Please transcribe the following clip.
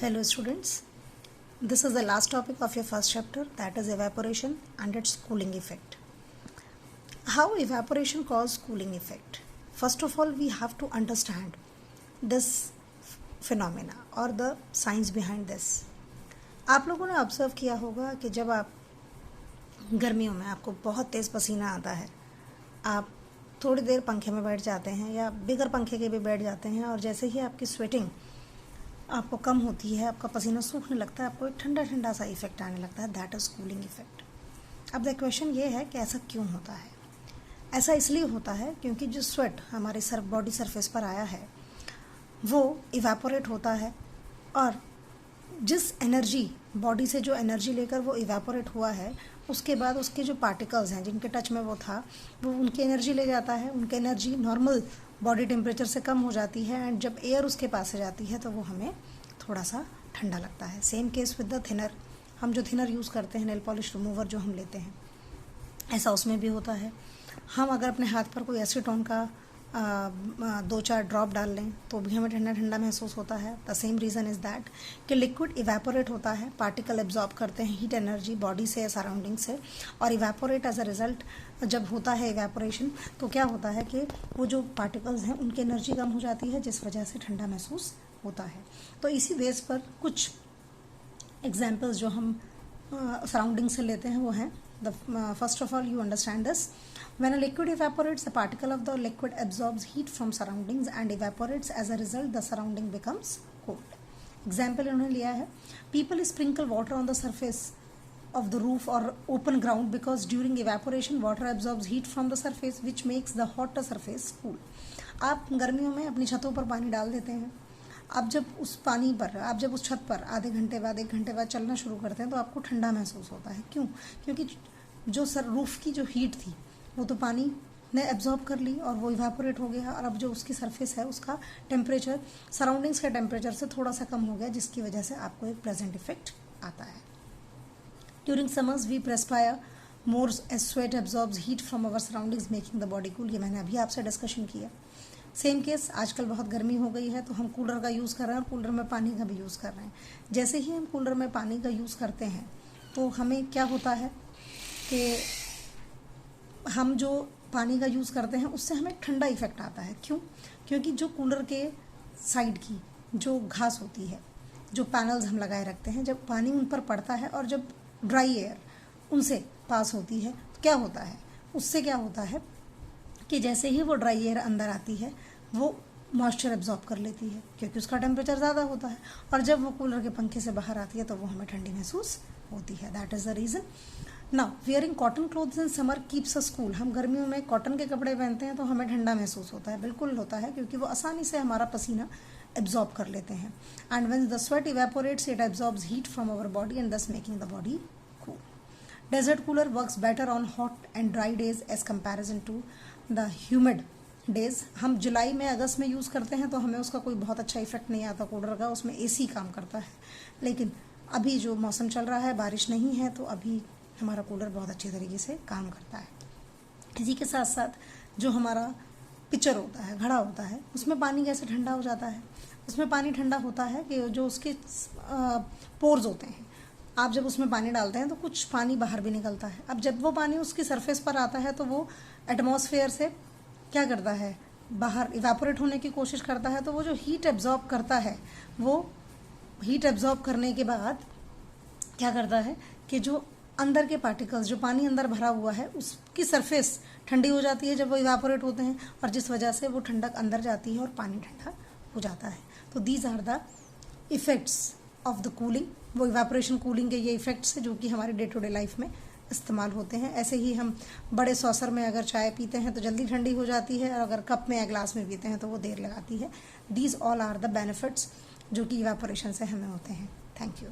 Hello students, this is the last topic of your first chapter, that is evaporation and its cooling effect. How evaporation causes cooling effect? First of all, we have to understand this phenomena or the science behind this. आप लोगों ने observe किया होगा कि जब आप गर्मियों में आपको बहुत तेज़ पसीना आता है, आप थोड़ी देर पंखे में बैठ जाते हैं या बिगर पंखे के भी बैठ जाते हैं और जैसे ही आपकी स्वेटिंग आपको कम होती है, आपका पसीना सूखने लगता है, आपको एक ठंडा ठंडा सा इफेक्ट आने लगता है, दैट इज़ कूलिंग इफेक्ट. अब द क्वेश्चन ये है कि ऐसा क्यों होता है. ऐसा इसलिए होता है क्योंकि जो स्वेट हमारे बॉडी सरफेस पर आया है वो इवेपोरेट होता है और जिस एनर्जी बॉडी से जो एनर्जी लेकर वो इवेपोरेट हुआ है उसके बाद उसके जो पार्टिकल्स हैं जिनके टच में वो था वो उनकी एनर्जी ले जाता है. उनकी एनर्जी नॉर्मल बॉडी टेम्परेचर से कम हो जाती है एंड जब एयर उसके पास से जाती है तो वो हमें थोड़ा सा ठंडा लगता है. Same case with the thinner. हम जो थिनर यूज़ करते हैं, नेल पॉलिश रिमूवर जो हम लेते हैं, ऐसा उसमें भी होता है. हम अगर अपने हाथ पर कोई एसीटोन का 2-4 ड्रॉप डाल लें तो भी हमें ठंडा ठंडा महसूस होता है. The same reason is that कि लिक्विड इवेपोरेट होता है, पार्टिकल एब्जॉर्ब करते हैं हीट एनर्जी बॉडी से, सराउंडिंग से, और इवेपोरेट एज अ रिज़ल्ट जब होता है इवेपोरेशन तो क्या होता है कि वो जो पार्टिकल्स हैं उनकी एनर्जी कम हो जाती है जिस वजह से ठंडा महसूस होता है. तो इसी बेस पर कुछ एग्जाम्पल्स जो हम सराउंडिंग से लेते हैं वो हैं. First of all, you understand this. When a liquid evaporates, the particle of the liquid absorbs heat from surroundings and evaporates. As a result, the surrounding becomes cold. Example इन्होंने लिया है. People sprinkle water on the surface of the roof or open ground because during evaporation, water absorbs heat from the surface, which makes the hotter surface cool. आप गर्मियों में अपनी छतों पर पानी डाल देते हैं. आप जब उस पानी पर, आप जब उस छत पर आधे घंटे बाद, 1 घंटे बाद चलना शुरू करते हैं तो आपको ठंडा महसूस होता है. क्यों? क्योंकि जो रूफ की जो हीट थी वो तो पानी ने एब्जॉर्ब कर ली और वो इवेपोरेट हो गया और अब जो उसकी सरफेस है उसका टेम्परेचर सराउंडिंग्स के टेम्परेचर से थोड़ा सा कम हो गया जिसकी वजह से आपको एक प्लेजेंट इफेक्ट आता है. During summers we perspire more as sweat absorbs heat from our surroundings making the body cool. ये मैंने अभी आपसे डिस्कशन किया. सेम केस, आजकल बहुत गर्मी हो गई है तो हम कूलर का यूज़ कर रहे हैं और कूलर में पानी का भी यूज़ कर रहे हैं. जैसे ही हम कूलर में पानी का यूज़ करते हैं तो हमें क्या होता है कि हम जो पानी का यूज़ करते हैं उससे हमें ठंडा इफेक्ट आता है. क्यों? क्योंकि जो कूलर के साइड की जो घास होती है, जो पैनल्स हम लगाए रखते हैं, जब पानी उन पर पड़ता है और जब ड्राई एयर उनसे पास होती है तो क्या होता है, उससे क्या होता है कि जैसे ही वो ड्राई एयर अंदर आती है वो मॉइस्चर एब्जॉर्ब कर लेती है क्योंकि उसका टेम्परेचर ज़्यादा होता है और जब वो कूलर के पंखे से बाहर आती है तो वो हमें ठंडी महसूस होती है. That is the reason. Now wearing cotton clothes in summer keeps us cool. हम गर्मियों में कॉटन के कपड़े पहनते हैं तो हमें ठंडा महसूस होता है. बिल्कुल होता है क्योंकि वो आसानी से हमारा पसीना एब्जॉर्ब कर लेते हैं. And when the sweat evaporates it absorbs heat from our body and thus making the body cool. Desert cooler works better on hot and dry days as comparison to the humid days. हम जुलाई में, अगस्त में use करते हैं तो हमें उसका कोई बहुत अच्छा इफेक्ट नहीं आता कूलर का, उसमें एसी काम करता है. लेकिन अभी जो मौसम चल रहा है, बारिश नहीं है, तो अभी हमारा कूलर बहुत अच्छे तरीके से काम करता है. इसी के साथ साथ जो हमारा पिक्चर होता है, घड़ा होता है, उसमें पानी कैसे ठंडा हो जाता है. उसमें पानी ठंडा होता है कि जो उसके पोर्स होते हैं, आप जब उसमें पानी डालते हैं तो कुछ पानी बाहर भी निकलता है. अब जब वो पानी उसकी सरफेस पर आता है तो वो एटमॉस्फेयर से क्या करता है, बाहर इवेपोरेट होने की कोशिश करता है. तो वो जो हीट एब्जॉर्ब करता है, वो हीट एब्जॉर्ब करने के बाद क्या करता है कि जो अंदर के पार्टिकल्स, जो पानी अंदर भरा हुआ है, उसकी सरफेस ठंडी हो जाती है जब वो इवेपोरेट होते हैं और जिस वजह से वो ठंडक अंदर जाती है और पानी ठंडा हो जाता है. तो these are the effects of the cooling. वो इवेपोरेशन कूलिंग के ये इफ़ेक्ट्स हैं जो कि हमारे डे टू डे लाइफ में इस्तेमाल होते हैं. ऐसे ही हम बड़े सॉसर में अगर चाय पीते हैं तो जल्दी ठंडी हो जाती है और अगर कप में या ग्लास में पीते हैं तो वो देर लगाती है. These all are the benefits जो कि इवेपोरेशन से हमें होते हैं. Thank you.